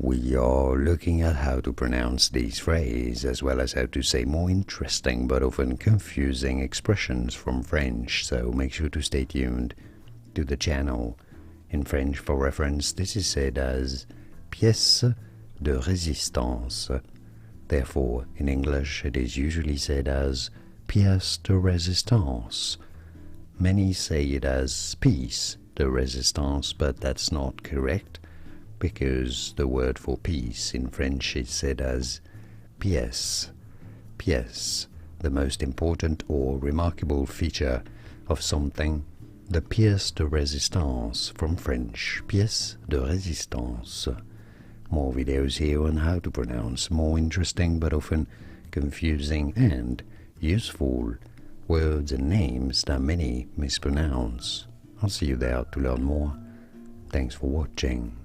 We are looking at how to pronounce these phrases as well as how to say more interesting but often confusing expressions from French, so make sure to stay tuned to the channel. In French, for reference, this is said as pièce de résistance. Therefore, in English, it is usually said as pièce de résistance. Many say it as piece de résistance, but that's not correct, because the word for peace in French is said as pièce. Pièce, the most important or remarkable feature of something, the pièce de résistance from French, pièce de résistance. More videos here on how to pronounce more interesting but often confusing and useful words and names that many mispronounce. I'll see you there to learn more. Thanks for watching.